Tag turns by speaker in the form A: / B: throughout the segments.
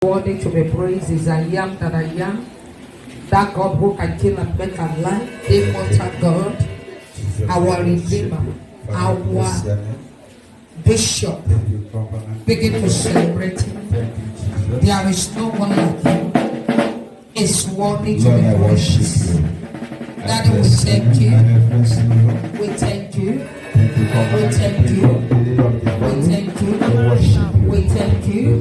A: Worthy to be praised is I am that I am, that God who can kill and make alive, the immortal God, our Redeemer, our Bishop. Begin to celebrate Him. There is no one like Him. It's worthy to be praised. Daddy, we thank you. We thank you. We thank you. We thank you. We thank you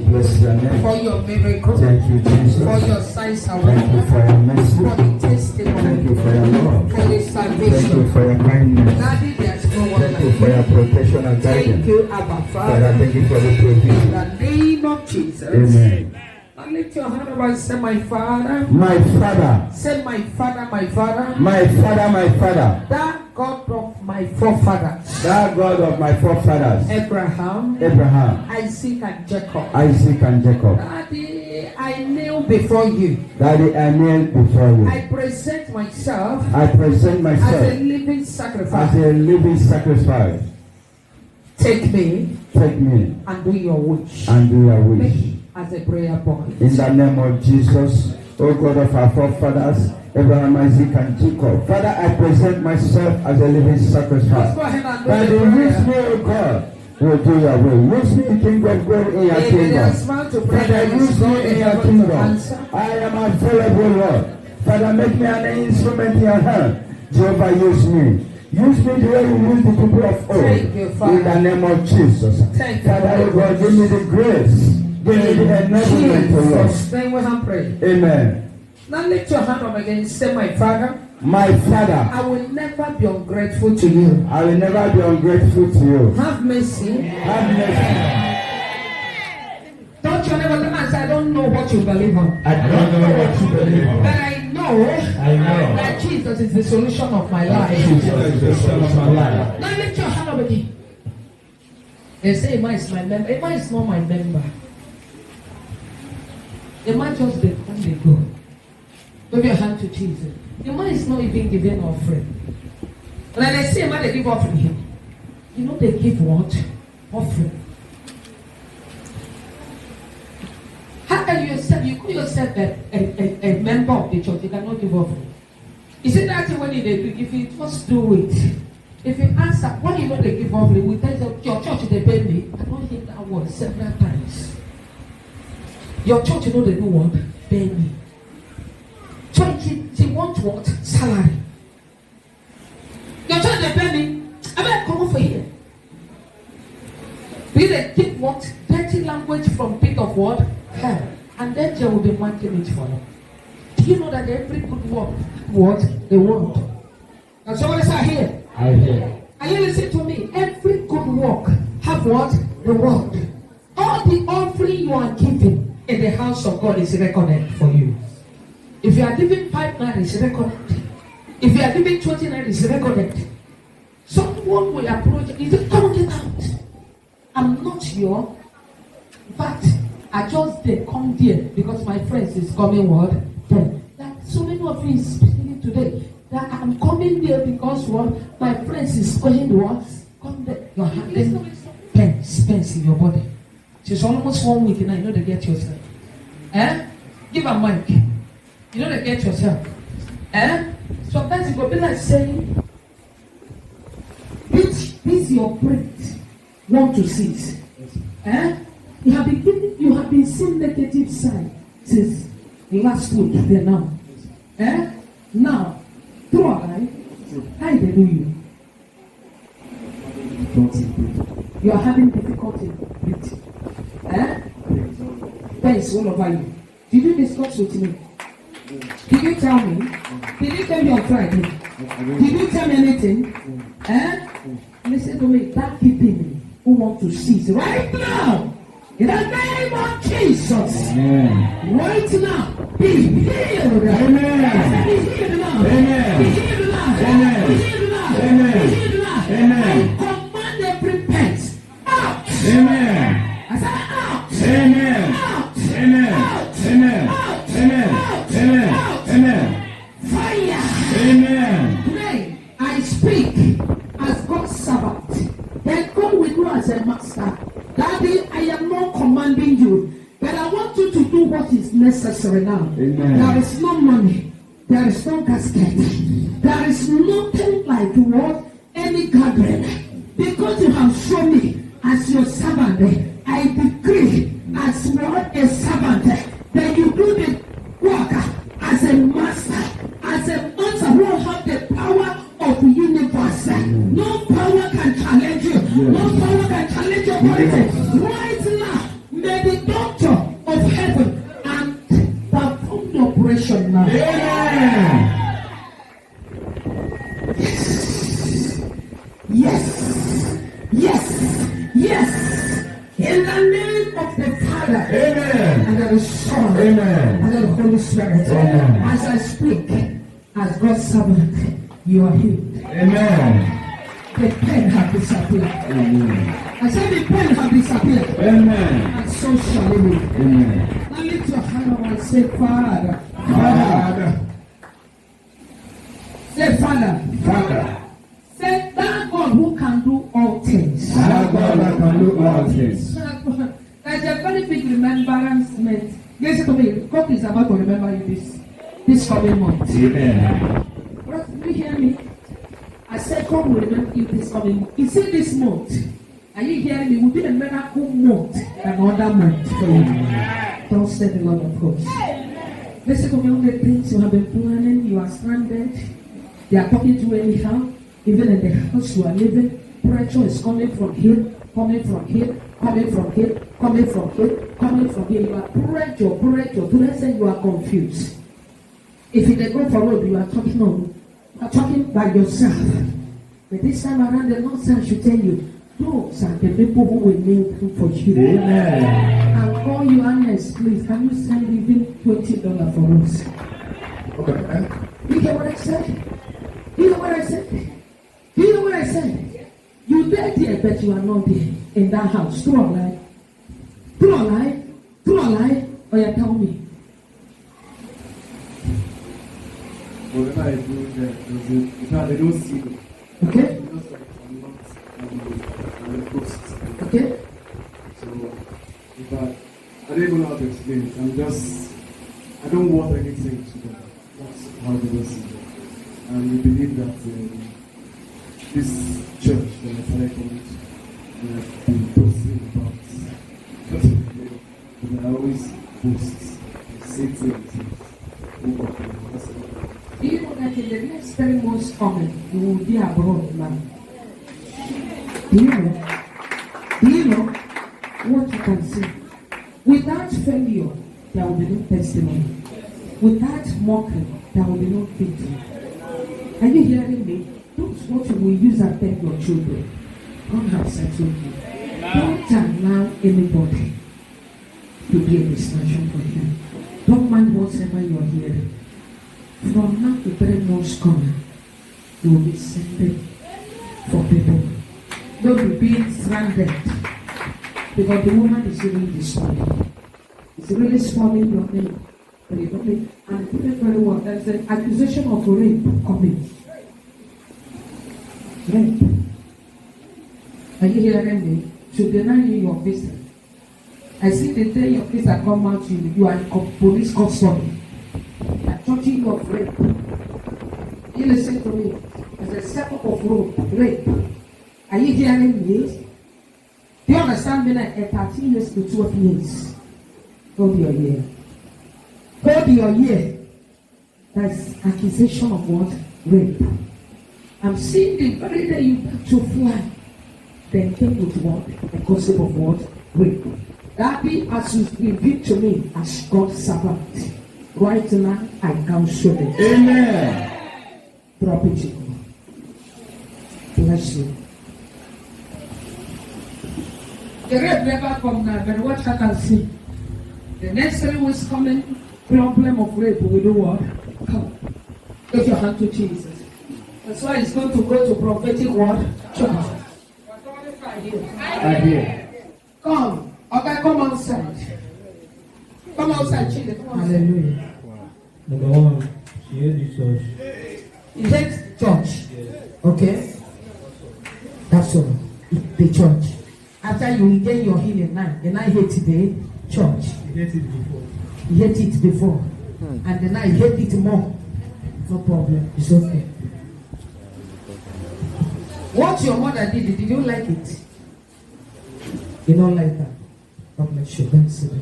A: for your miracle, for your signs and wonders, for the testimony,
B: thank you for your love,
A: for the salvation.
B: Thank you for your kindness.
A: Daddy, there's no one
B: Thank
A: like
B: you for your protection and
A: Thank
B: guidance.
A: you, Abba
B: Father,
A: Father.
B: thank you for the
A: In
B: provision.
A: the name of Jesus.
B: Amen.
A: Now lift your hand up and say, my Father.
B: My Father.
A: Say, my Father, my Father.
B: My Father, my Father.
A: That God of my forefathers.
B: That God of my forefathers.
A: Abraham, Isaac, and Jacob.
B: Isaac and Jacob.
A: Daddy, I kneel before you.
B: Daddy, I kneel before you.
A: I present myself.
B: I present myself
A: as a living sacrifice.
B: as a living sacrifice.
A: Take me.
B: Take me.
A: And do your wish.
B: And do your wish.
A: Make me as a prayer boy.
B: In the name of Jesus, O God of our forefathers, Abraham, Isaac, and Jacob. Father, I present myself as a living sacrifice.
A: Let's go ahead and do
B: Father,
A: the
B: use me,
A: prayer.
B: O God. Will do your will. Use me, King of glory, in your kingdom. Father, use me in your kingdom. I am available, Lord. Father, make me an instrument in your hand. Jehovah, use me. Use me the way you use the people of old.
A: Thank you, Father.
B: In the name of Jesus.
A: Thank you,
B: Father, O God, give me the grace. Give me the enablement to Lord.
A: Then we have prayed.
B: Amen.
A: Now lift your hand up again. Say, my Father.
B: My Father,
A: I will never be ungrateful to you.
B: I will never be ungrateful to you.
A: Have mercy.
B: Have mercy.
A: Don't you never come and say, I don't know what you believe on.
B: I don't know what you believe on.
A: But I know that Jesus is the solution of my life.
B: Jesus is the solution of my life.
A: Now lift your hand up again. They say Emma is my member. Emma is not my member. Emma just they come, they go. Give your hand to Jesus. Emma is not even giving offering. When I say Emma, they give offering. You know they give what? Offering. How can you accept? You call yourself a member of the church, you cannot give offering. You see that when they do, if you just do it. If you answer, why you know they give offering, we tell you, your church they pay me. I don't hear that word several times. Your church, you know they do what? Pay me. Church, she want what? Salary. Your church they pay me. I better come over here. They take what? Dirty language from pit of what? Hell. And then they will be marking it for you. Do you know that every good work, what they want? And somebody say here.
B: I hear.
A: Are you listening to me? Every good work have what? The word. All the offering you are giving in the house of God is recorded for you. If you are giving 5 naira, it's recorded. If you are giving 20 naira, it's recorded. Someone will approach you. Come get out. I'm not your, but I just they come there because my friends is coming what? Like so many of you is speaking today. That I'm coming there because what? My friends is going what? Come there. You're handling pence in your body. She's almost 1 week now. You know they get yourself. Give a mic. You know they get yourself. Sometimes it will be like saying, this your breath want to cease. You have been seeing negative signs since last week there now. Now, through our life, how they do you? You are having difficulty breathing. Pains all over you. Did you discuss with me? Did you tell me? Did you tell me on Friday? Did you tell me anything? Listen to me. That keeping who want to cease right now. In the name of Jesus.
B: Amen.
A: Right now. Be healed.
B: Amen.
A: Be healed now.
B: Amen.
A: Be healed now.
B: Amen.
A: Be healed now.
B: Amen.
A: Be healed now.
B: Amen.
A: I command every pain out.
B: Amen.
A: I said out.
B: Amen.
A: Out.
B: Amen.
A: Out.
B: Amen.
A: Out.
B: Amen.
A: Out.
B: Amen.
A: Out.
B: Amen.
A: Fire.
B: Amen.
A: Today, I speak as God's servant. Then God will do as a master. Daddy, I am not commanding you, but I want you to do what what is necessary now.
B: Amen.
A: There is no money. There is no casket. There is nothing like what any gathering. Because you have shown me as your servant, I decree as what a servant that you do the work as a master who have the power of the universe. No power can challenge you. No power can challenge your authority. Right now, may the doctor of heaven and perform the operation now.
B: Amen.
A: Yes. In the name of the Father,
B: Amen.
A: and of the Son,
B: Amen.
A: and of the Holy Spirit.
B: Amen.
A: As I speak, as God's servant, you are healed.
B: Amen.
A: The pain has disappeared.
B: Amen.
A: I said the pain has disappeared.
B: Amen.
A: And so shall it be.
B: Amen.
A: Now lift your hand up and say, Father.
B: Father.
A: Say, Father.
B: Father.
A: Say, that God who can do all things.
B: Our God that can do all things.
A: There's a very big remembrance. Listen to me. God is about to remember you this coming month.
B: Amen.
A: Did you hear me? I said, God will remember you this coming month. He said this month. Are you hearing me? Will be a miracle month, another month for you. Don't say the Lord of hosts. Listen to me, all the things you have been planning, you are stranded. They are talking to you anyhow. Even in the house you are living, pressure is coming from here, coming from here, coming from here, coming from here, coming from here. You are pressure, you are confused. If you go for road, you are talking by yourself. But this time around, the Lord should tell you, those are the people who will make room for you.
B: Amen.
A: And call you honest, please. Can you send even $20 for us?
B: Okay.
A: You hear what I said? You know what I said? You know what I said? You there, but you are not there in that house. True or lie? True or lie? True or lie? Or you tell me?
C: Whatever I do, they don't see me.
A: Okay?
C: Because I'm not ghost.
A: Okay?
C: So, I don't even know how to explain it. I don't want anything to them. That's how they don't see me. And we believe that this church that I started going to, we have been posting about but I always post and say things.
A: Do you know that in the next 3 months coming, you will be abroad now? Do you know what you can see? Without failure, there will be no testimony. Without mocking, there will be no victory. Are you hearing me? That's what you will use and tell your children. God has settled you. Don't allow anybody to be a distraction for you. Don't mind whatever you are hearing. From now to 3 months coming, you will be sending for people. Don't be being stranded. Because the woman is really destroying. It's really spoiling your name. And put it very well. There's an accusation of rape coming. Rape. Are you hearing me? To deny you your visa. I see the day your visa come out to you, you are in police custody. I'm talking of rape. You listen to me. There's a step of rape. Are you hearing me? Do you understand me? Like 13 years to 12 years. Hold your ear. Hold your ear. That's accusation of what? Rape. I'm seeing the very day you got to fly. Then came with what? The gossip of what? Rape. That be as you reveal to me as God's servant. Right now, I counsel it.
B: Amen.
A: Drop it to God. Bless you. The rape never come now, but what I can see. The next thing was coming, problem of rape will do what? Come. Give your hand to Jesus. That's why it's going to go to prophetic word church.
B: I hear.
A: Come. Okay, come outside. Come outside, children. Come outside.
D: Hallelujah. Wow. Number one, she hates the church.
A: He hates church.
D: Yes.
A: Okay? That's all. The church. After you regain your healing now, and I hate the church.
D: She hates it before.
A: He ate it before. And then I hate it more. No problem. It's okay. What your mother did you like it? You don't like that? God bless you. Don't sit down.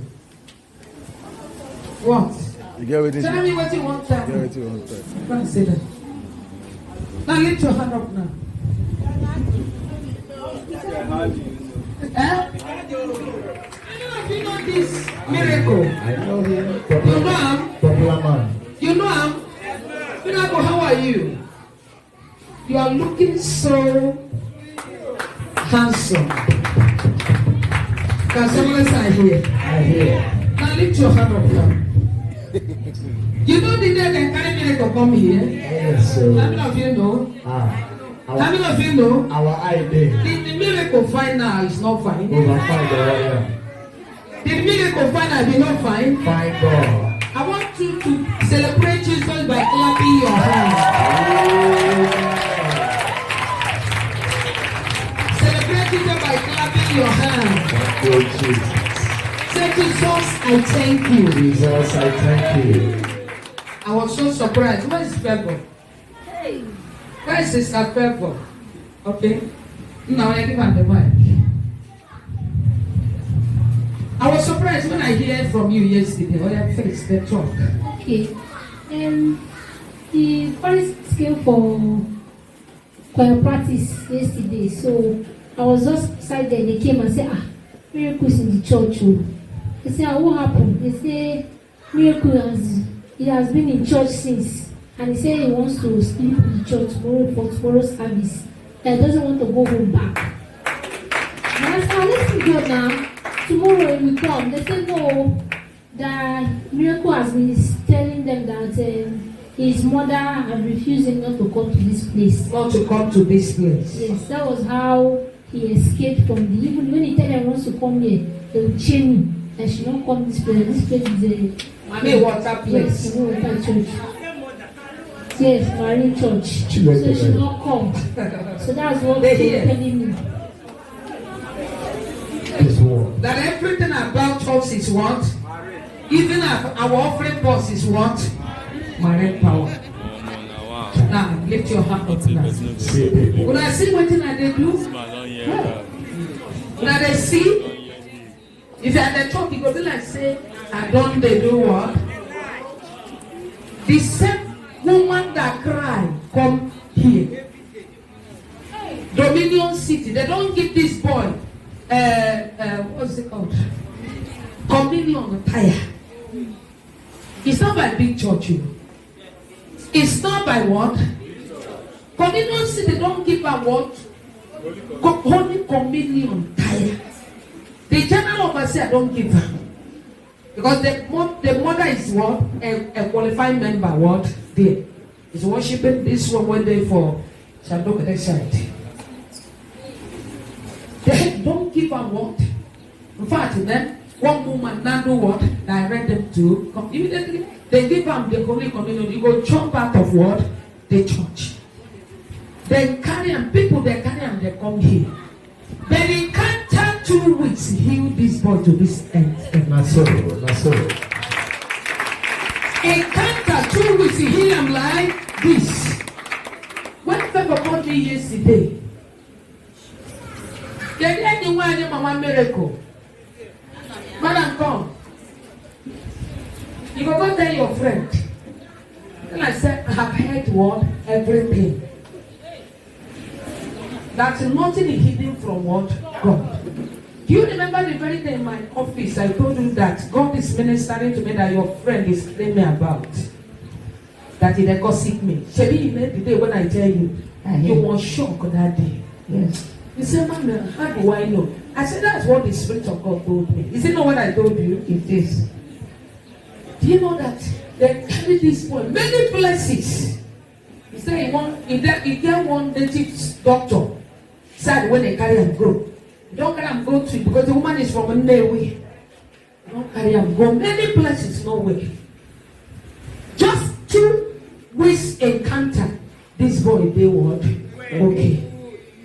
A: What?
E: You get what it is?
A: Tell me what you want to tell me.
E: Get what you want to say.
A: Don't sit down. Now lift your hand up now. Eh? You know this miracle.
B: I know him.
A: You know him?
B: Popular man.
A: You know him? Miracle, how are you? You are looking so handsome. Can someone say I hear?
B: I hear.
A: Now lift your hand up now. You know the day they carry miracle come here?
B: Yes,
A: How many of you know? How many of you know?
B: Our idea.
A: The miracle fine now is not fine.
B: Over find the warrior.
A: The miracle fine now be not fine.
B: Find God.
A: I want you to celebrate Jesus by clapping your hands. Celebrate Jesus by clapping your hands.
B: Thank you, Jesus.
A: Say, Jesus, I thank you.
B: Jesus, I thank you.
A: I was so surprised. Where is Favor? Where is Sister Favor? Okay. Now I give her the mic. I was surprised when I heard from you yesterday. Oh, yeah, face the talk.
F: Okay. The first came for choir practice yesterday, so I was just inside there. They came and said, miracles in the church. They said, what happened? They say, miracle he has been in church since, and he said he wants to sleep in the church tomorrow for tomorrow's service. And he doesn't want to go home back. And I said, listen good now. Tomorrow when we come, they said no. The miracle has been telling them that his mother had refused him not to come to this place.
A: Not to come to this place.
F: Yes, that was how he escaped from the. Even when he tell them he wants to come here, they will chain me. And she not come this place. This place is a
A: water place.
F: Yes, water church. Yes, Marine Church. So she not come. So that's what they're telling me.
A: That everything about us is what? Even our offering box is what? Marine power. Now, lift your hand up now. When I see what they do, now they see. If you are at the top, you go be like say, I don't they do what? The same woman that cried, come here. Dominion City, they don't give this boy what's it called? Communion tire. It's not by big church, you know. It's not by what? Communion City, they don't give a what? Holy communion tire. The general overseer don't give her. Because the mother is what? A qualified member, what? There. Is worshiping this one day for Shandok the side. They don't give her what? In fact, then one woman now do what? Direct them to come. Immediately, they give them the Holy Communion. You go jump out of what? The church. They carry them, people they carry them, they come here. Then in can't 2 weeks heal this boy to this end.
B: Not so.
A: In can't 2 weeks heal him like this. When Favor called me yesterday, they didn't know why I'm one miracle. Madam, come. You go tell your friend. Then I said, I have heard what? Everything. That nothing is hidden from what? God. Do you remember the very day in my office I told you that God is ministering to me that your friend is claiming about? That he gossip me. Shebi, you know the day when I tell you, you were shocked that day. Yes. You said, man, how do I know? I said, that's what the Spirit of God told me. Is it not what I told you? It is. Do you know that they carry this boy many places? He said he get one native doctor. Said when they carry him go. Don't carry him go to because the woman is from Nnewi. Don't carry him go many places, no way. Just 2 weeks encounter. This boy, they what? Okay.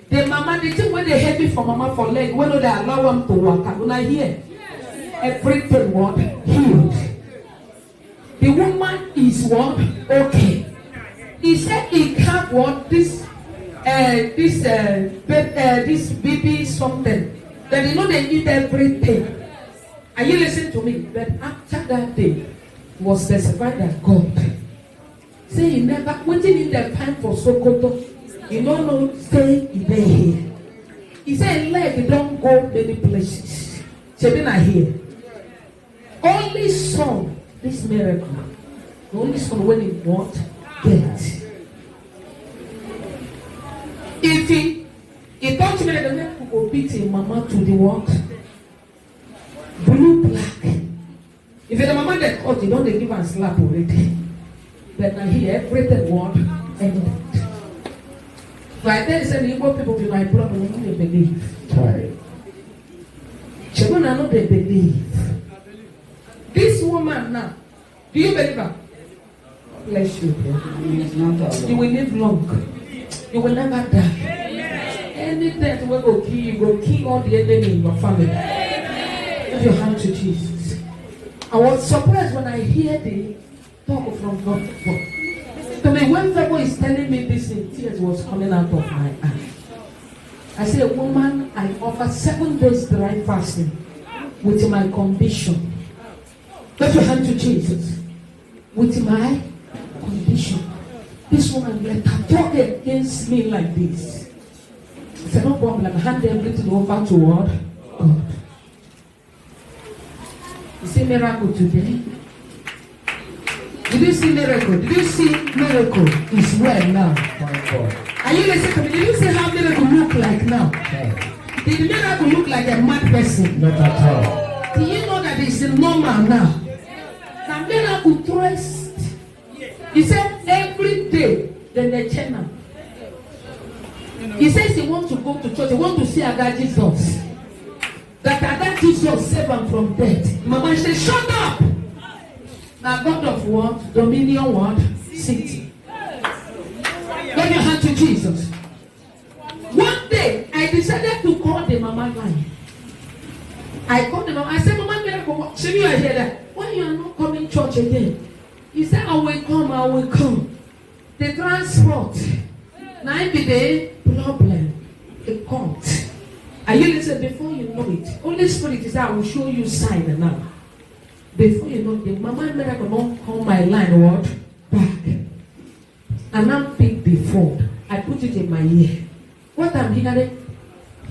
A: The mama, the thing when they heavy for mama for leg, when they allow him to walk, when I hear everything what? Healed. woman is what? Okay. He said he can't what? This baby something. That you know they need everything. Are you listening to me? But after that day, was specified that God say he never waiting in the time for Sokoto. You don't know, stay here. He said, leg don't go many places. Chebina here. Only son, this miracle. The only son when he want, get. If he thought me that the man could go beat him mama to the what? Blue black. If the mama that caught, you don't they give her a slap already. But now here, everything what? Ended. Right then, said the Igbo people be my problem, they believe.
B: Right.
A: Children are not they believe. This woman now, do you believe her? Bless you. You will live long. You will never die. Any death will go kill you, go kill all the enemy in your family. Give your hand to Jesus. I was surprised when I hear the talk from God. To me, when the boy is telling me this, in tears was coming out of my eyes. I said, woman, I offer 7 days dry fasting with my condition. Give your hand to Jesus. With my condition. This woman let her talk against me like this. I said, no problem, hand everything over to God. You see miracle today? Did you see miracle? Did you see miracle is well now? Are you listening to me? Did you see how miracle look like now? Did the miracle look like a mad person?
B: Not at all.
A: Do you know that it's normal now? The miracle trust. He said every day the channel. He says he wants to go to church. He wants to see Aga Jesus. That Aga Jesus saved him from death. Mama said, shut up! Now God of what? Dominion what? City. Give your hand to Jesus. One day, I decided to call the mama line. I called the mama. I said, Mama, should you hear that? Why you are not coming to church again? He said, I will come, I will come. The transport. Now it be the problem. It comes. Are you listening? Before you know it, Holy Spirit is that I will show you sign now. Before you know the mama miracle don't call my line what? Back. And now pick the phone. I put it in my ear. What I'm hearing?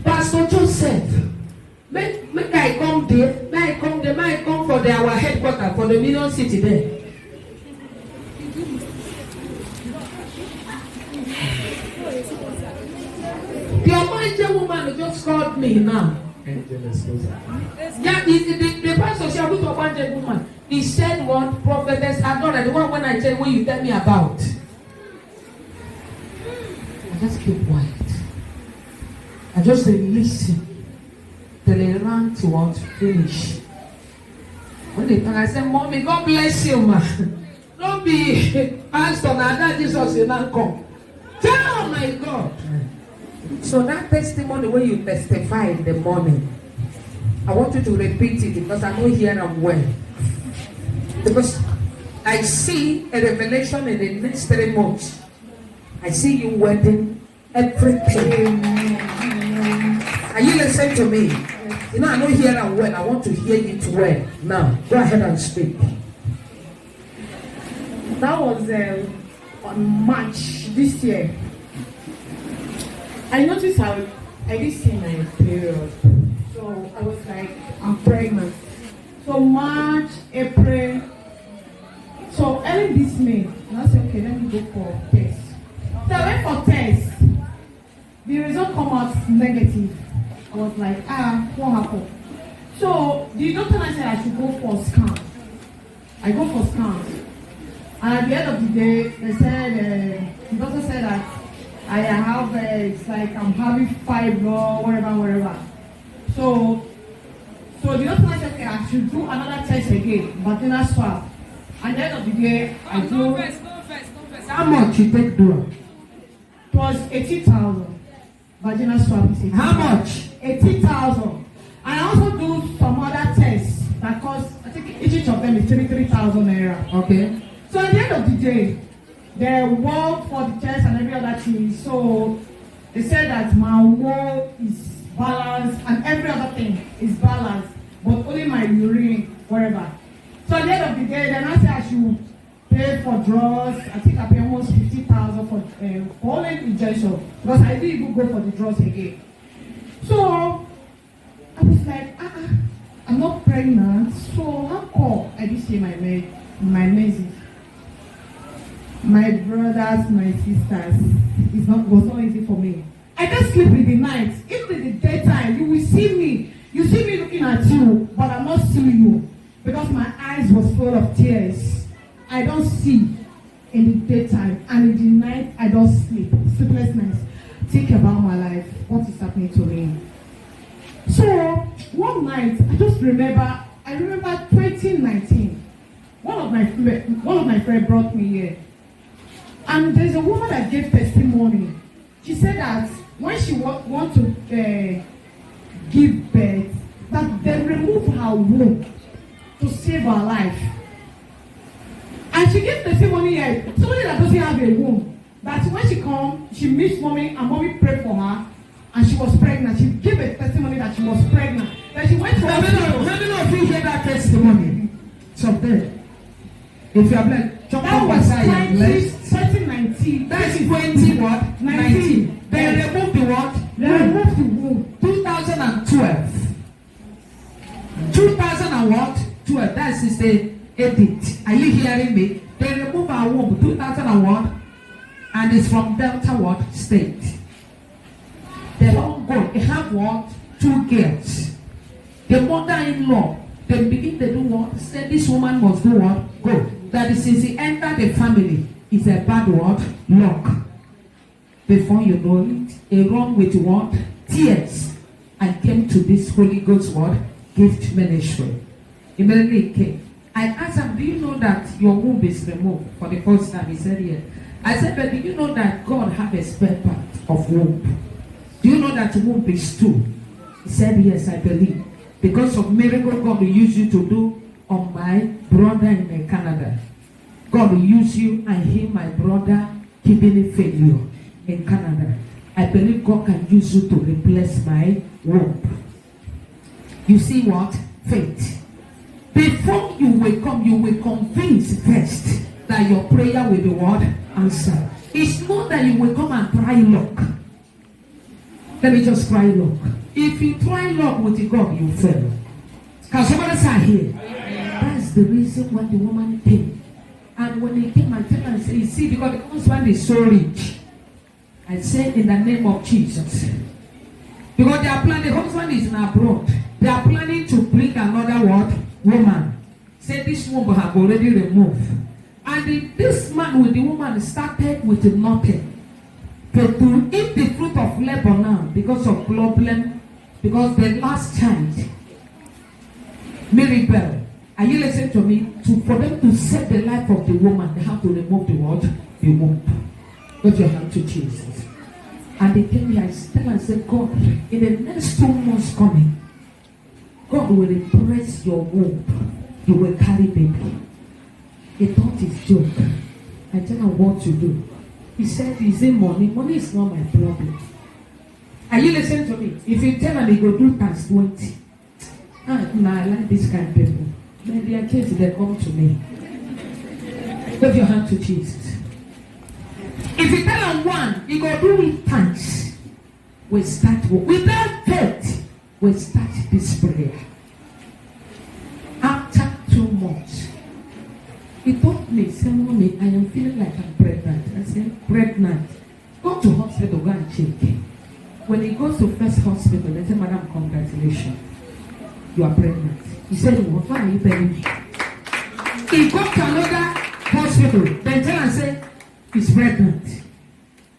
A: Pastor Joseph. Make I come there. May I come there. May I come for our headquarters for the Million City there. The Almighty woman just called me now. Yeah, the pastor said, "Who's the Almighty woman?" He said, "What prophetess Adora, the one when I tell you tell me about." I just keep quiet. I just listen till they ran to what finish. When they talk, I said, "Mommy, God bless you, ma. Don't be pastor now. That Jesus will not come." Oh my God. So that testimony when you testify in the morning, I want you to repeat it because I know here I'm well. Because I see a revelation in the next 3 months. I see you wedding everything. Are you listening to me? You know I know here I'm well. I want to hear it well. Now, go ahead and speak.
E: That was on March this year. I noticed I didn't see my period. So I was like, I'm pregnant. So March, April. So early this May, and I said, okay, let me go for test. So I went for test. The result come out negative. I was like, what happened? So the doctor said I should go for scan. I go for scan. And at the end of the day, they said, the doctor said that I have, it's like I'm having fibro, whatever. So the doctor said, okay, I should do another test again, vaginal swab. At the end of the day, I do.
A: How much you take do?
E: It was 80,000. Vaginal swab.
A: How much?
E: 80,000. And I also do some other tests that cost, I think each of them is 3,000. 50,000 naira.
A: Okay.
E: So at the end of the day, they work for the church and every other thing. So they said that my work is balanced and every other thing is balanced, but only my urine, whatever. So at the end of the day, then I said I should pay for drugs. I think I pay almost 50,000 for only injection because I didn't even go for the drugs again. So I was like, I'm not pregnant, so how come I didn't see my menses? My brothers, my sisters, was not easy for me. I just sleep in the night. Even in the daytime, you will see me. You see me looking at you, but I'm not seeing you because my eyes was full of tears. I don't see in the daytime, and in the night I don't sleep. Sleepless nights. Think about my life. What is happening to me? So one night, I just remember. I remember 2019. One of my friends brought me here. And there's a woman that gave testimony. She said that when she want to give birth, that they remove her womb to save her life. And she gave testimony here. Somebody that doesn't have a womb, that when she come, she meets mommy and mommy prayed for her, and she was pregnant. She gave a testimony that she was pregnant. That she went to hospital.
A: How many of you hear that testimony? Something. If you are blessed,
E: that was 2019.
A: That is 20 what? 19. They removed the what?
E: They removed the womb.
A: 2012. 2000 and what? 12. That is the edit. Are you hearing me? They remove our womb 2000 and what? And it's from Delta what? State. They don't go. They have what? 2 girls. The mother-in-law, they begin to do what? Say this woman must do what? Go. That is, since he entered the family, is a bad word, luck. Before you know it, he run with what? Tears, and came to this Holy Ghost word, gift ministry. Immediately he came. I asked him, do you know that your womb is removed for the first time? He said, yes. I said, but do you know that God have a spare part of womb? Do you know that womb is 2? He said, yes, I believe. Because of miracle God will use you to do on my brother in Canada. God will use you and him, my brother, kidney failure in Canada. I believe God can use you to replace my womb. You see what? Faith. Before you will come, you will convince first that your prayer will be what? Answered. It's not that you will come and try luck. Let me just try luck. If you try luck with God, you fail. Can somebody say here? That's the reason why the woman came. And when he came and tell her, say, you see, because the husband is so rich. I said in the name of Jesus. Because they are planning, the husband is in abroad. They are planning to bring another what? Woman. Say this woman have already removed. And this man with the woman started with nothing. But to eat the fruit of labor now because of problem, because the last child, Mary Bell, are you listening to me? For them to save the life of the woman, they have to remove the what? The womb. Put your hand to Jesus. And they came here, I tell and said, God, in the next 2 months coming, God will impress your womb. You will carry baby. He thought it's joke. I tell him what to do. He said, is it money? Money is not my problem. Are you listening to me? If you tell him he go do times 20. I like this kind of people. Then their kids, they come to me. Put your hand to Jesus. If you tell him 1, he go do it times. We start without faith. We start this prayer. After 2 months, he told me, say, Mommy, I am feeling like I'm pregnant. I said, pregnant? Go to hospital, go and check. When he goes to first hospital, they say, Madam, congratulations. You are pregnant. He said, well, why are you telling me? He got to another hospital. Then tell and say, he's pregnant.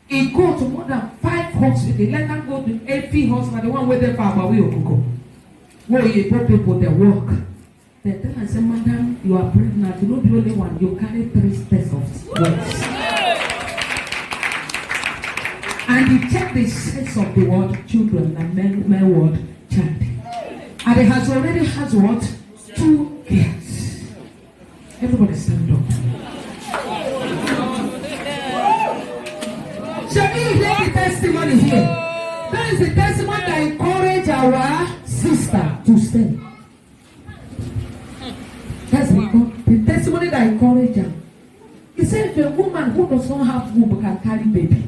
A: He go to more than 5 hospitals. Let them go to every hospital. The one where they found away go. Where you put people they work. They tell and say, Madam, you are pregnant. You're not the only one. You carry 3 steps of words. And he checked the sex of the word children and male word child. And he has already has what? 2 girls. Everybody stand up. Shall we hear the testimony here? That is the testimony that encourage our sister to stay. That's the testimony that encourage her. He said, if a woman who does not have womb can carry baby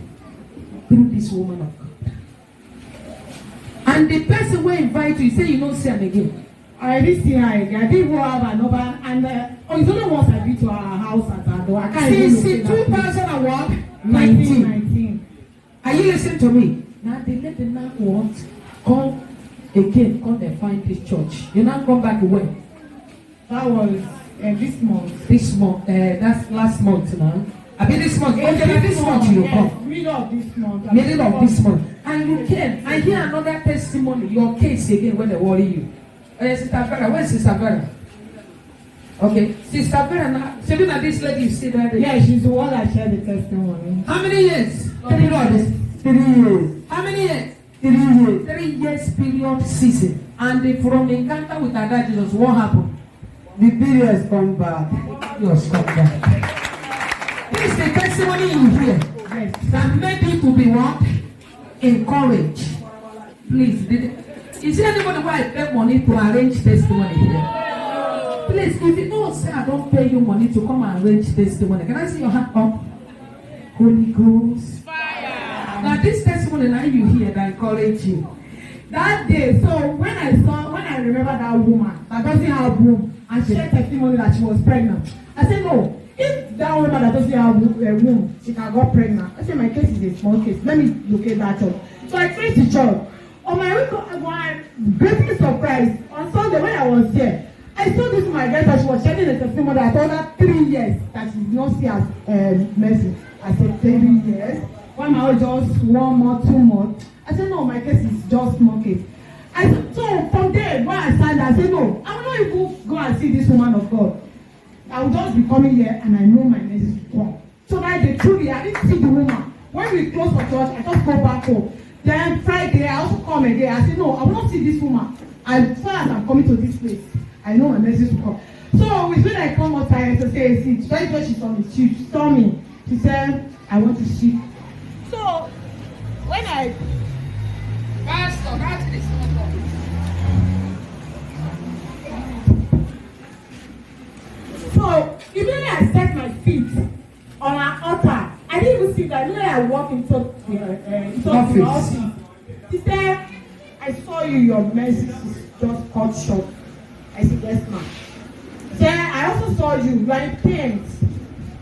A: through this woman of God. And the person will invite you, say you don't see him again.
E: I didn't see her again. I didn't go have another, and it's only once I been to her house at her door. I can't
A: Since 2019. Are you listening to me? Now they let the man want come again, come and find this church. You now come back when?
E: That was this month.
A: This month, that's last month now. I mean this month. Okay, this month you come.
E: Middle of this month.
A: Middle of this month. And you came. I hear another testimony. Your case again when they worry you. Sister Vera, where's Sister Vera? Okay, Sister Vera now. So you know this lady you see right there?
E: Yeah, she's the one that shared the testimony.
A: How many years?
B: 3 years. 3 years.
A: How many years?
B: 3 years.
A: 3 years period season. And from encounter with our dad Jesus, what happened?
B: The periods come back.
A: Yours come back. This is the testimony you hear.
E: Yes.
A: That made you to be what? Encouraged. Please, is there anybody who I pay money to arrange testimony here? Please, if you don't say I don't pay you money to come and arrange testimony, can I see your hand up? Holy Ghost. Fire. Now this testimony now you hear that encourage you.
E: That day, so when I remember that woman that doesn't have womb and shared testimony that she was pregnant, I said, no, if that woman that doesn't have a womb, she can get pregnant. I said, my case is a small case. Let me locate that church. So I traced the church. On my way, I'm greatly surprised. On Sunday when I was there, I saw this my girl that she was sharing a testimony that I told her 3 years that she did not see as mercy. I said 3 years. Why am I just 1 month, 2 months? I said, no, my case is just small case. I said, so from there, when I stand there, I said, no, I will not even go and see this woman of God. I will just be coming here and I know my message will come. So that day, truly, I didn't see the woman. When we close for church, I just go back home. Then Friday, I also come again. I said, no, I will not see this woman. As far as I'm coming to this place, I know my message will come. So when I come outside to say, see, right where she saw me, she saw me. She said, I want to see. So when I Pastor, that's this. So immediately I set my feet on an altar. I didn't even see that. Immediately I walked into the office. She said, I saw you, your message is just cut short. I said, yes, ma'am. She said, I also saw you, you are in pain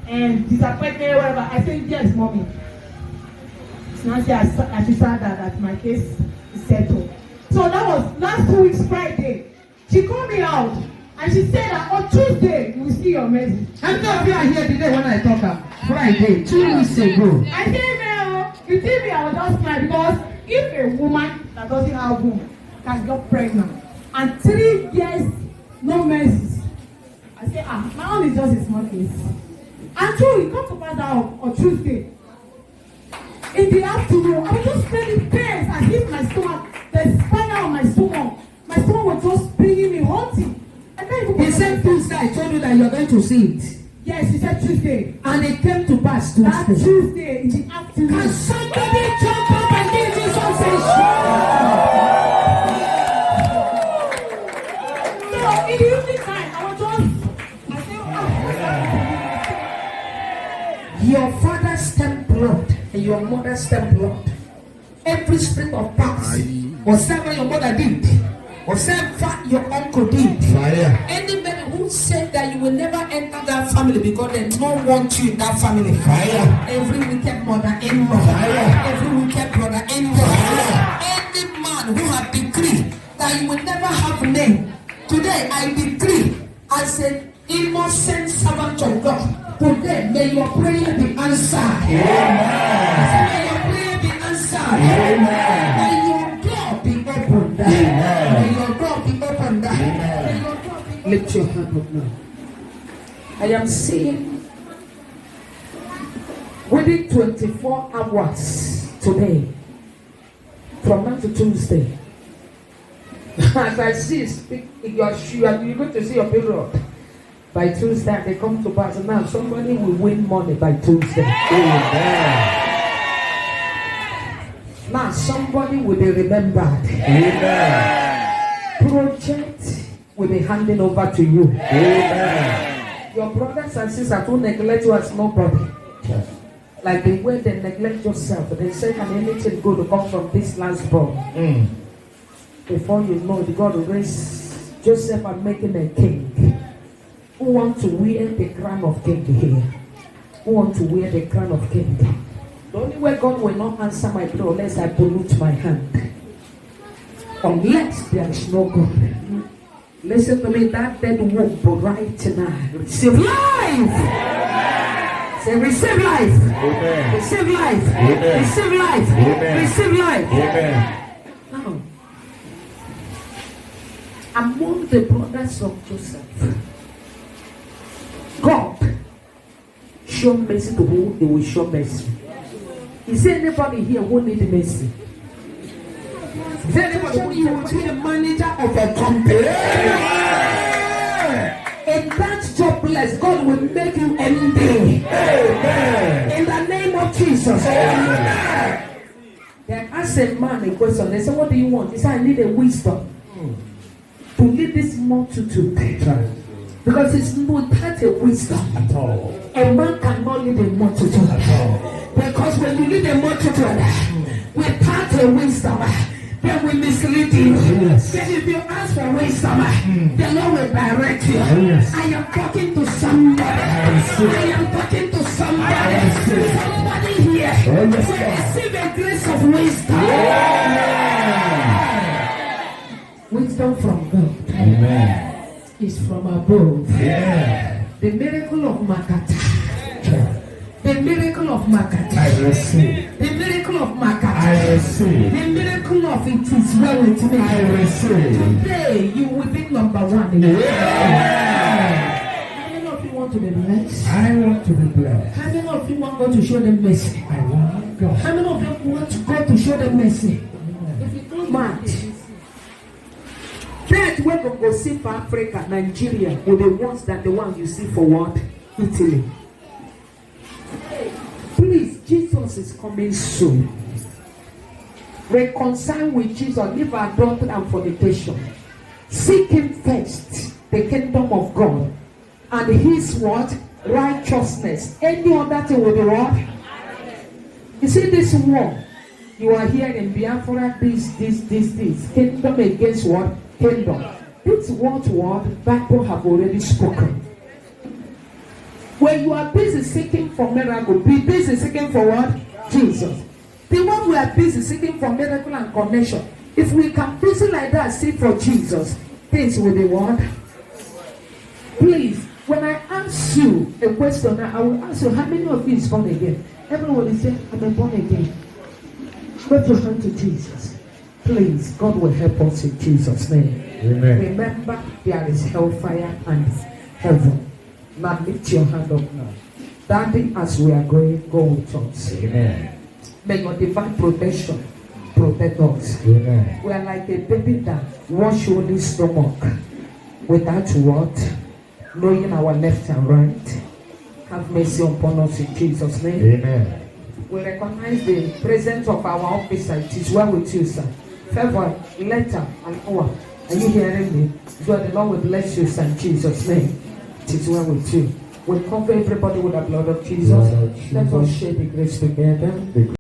E: and disappointed, whatever. I said, yes, mommy. Now she said that my case is settled. So that was last 2 weeks Friday. She called me out and she said that on Tuesday you will see your message.
A: How many of you are here today when I talk about Friday, 2 weeks ago?
E: I said, no, you see me, I was just smile because if a woman that doesn't have womb can get pregnant and 3 years no message, I say, my own is just a small case. And so we come to pass out on Tuesday. In the afternoon, I was just feeling pains as if my stomach, the spine of my stomach was just bringing me haunting.
A: He said Tuesday, I told you that you're going to see it.
E: Yes, he said Tuesday.
A: And it came to pass Tuesday.
E: That Tuesday in the afternoon.
A: Can somebody jump up and give Jesus a shout?
E: So in the evening time, I was just,
A: Your father's stem blood and your mother's stem blood. Every spirit of past, whatever your mother did, whatever your uncle did, anybody who said that you will never enter that family because they don't want you in that family, every wicked mother-in-law, every wicked brother-in-law, any man who has decreed that you will never have name, today I decree as an innocent servant of God. Today, may your prayer be answered. Amen. May your prayer be answered. Amen. May your door be opened. Amen. May your door be opened. Amen. Lift your hand up now. I am seeing within 24 hours today, from now to Tuesday, as I see, you're going to see your period. By Tuesday, they come to pass. Now somebody will win money by Tuesday.
B: Amen.
A: Now somebody will be remembered.
B: Amen.
A: Project will be handing over to you.
B: Amen.
A: Your brothers and sisters who neglect you as nobody.
B: Yes.
A: Like the way they neglect yourself. They say, can anything good to come from this last born? Before you know it, God will raise Joseph and make him a king. Who want to wear the crown of king here? Who want to wear the crown of king? The only way God will not answer my prayer unless I pollute my hand. Unless there is no God. Listen to me, that dead womb right now. Receive life! Say, receive life!
B: Amen.
A: Receive life!
B: Amen.
A: Receive life!
B: Amen.
A: Receive life!
B: Amen.
A: Now, among the brothers of Joseph, God show mercy to whom they will show mercy. Is there anybody here who needs mercy? Is there anybody who will be the manager of a company? In that jobless, God will make you MD. In the name of Jesus. They asked a man a question. They said, what do you want? He said, I need a wisdom to lead this multitude. Because it's without a wisdom
B: At all.
A: a man cannot lead a multitude. Because when you lead a multitude without a wisdom, then we mislead you.
B: Yes.
A: Then if you ask for wisdom, the Lord will direct you.
B: Yes.
A: I am talking to somebody. I am talking to somebody. Somebody here
B: yes,
A: will receive a grace of wisdom. Wisdom from God
B: Amen.
A: is from above.
B: Yeah.
A: The miracle of Makata. The miracle of Makata.
B: I receive.
A: The miracle of Makata.
B: I receive.
A: The miracle of it is well with me.
B: I receive.
A: Today you will be number one. In How many of you want to be blessed?
B: I want to be blessed.
A: How many of you want God to show them mercy?
B: I want God.
A: How many of you want God to show them mercy? If you don't mind, that when we go see for Africa, Nigeria, will be worse than the one you see for what? Italy. Please, Jesus is coming soon. Reconcile with Jesus, leave adultery and fornication. Seek him first, the kingdom of God, and his what? Righteousness. Any other thing will be what? You see this war, you are here in Biafra, this. Kingdom against what? Kingdom. This word Bible have already spoken. When you are busy seeking for miracle, be busy seeking for what? Jesus. The one we are busy seeking for miracle and connection. If we can busy like that seek for Jesus, things will be what? Please, when I ask you a question, I will ask you, how many of you is born again? Everyone is saying, I'm born again. Put your hand to Jesus. Please, God will help us in Jesus' name.
B: Amen.
A: Remember, there is hellfire and heaven. Now lift your hand up now. Daddy, as we are going, go with us.
B: Amen.
A: May your divine protection protect us.
B: Amen.
A: We are like a baby that wash only stomach without what? Knowing our left and right. Have mercy upon us in Jesus' name.
B: Amen.
A: We recognize the presence of our officer. It is well with you, sir. Favor, letter, and hour. Are you hearing me? So the Lord will bless you, sir, in Jesus' name. It is well with you. We'll cover everybody with the blood of Jesus.
B: Blood of Jesus.
A: Let us share the grace together.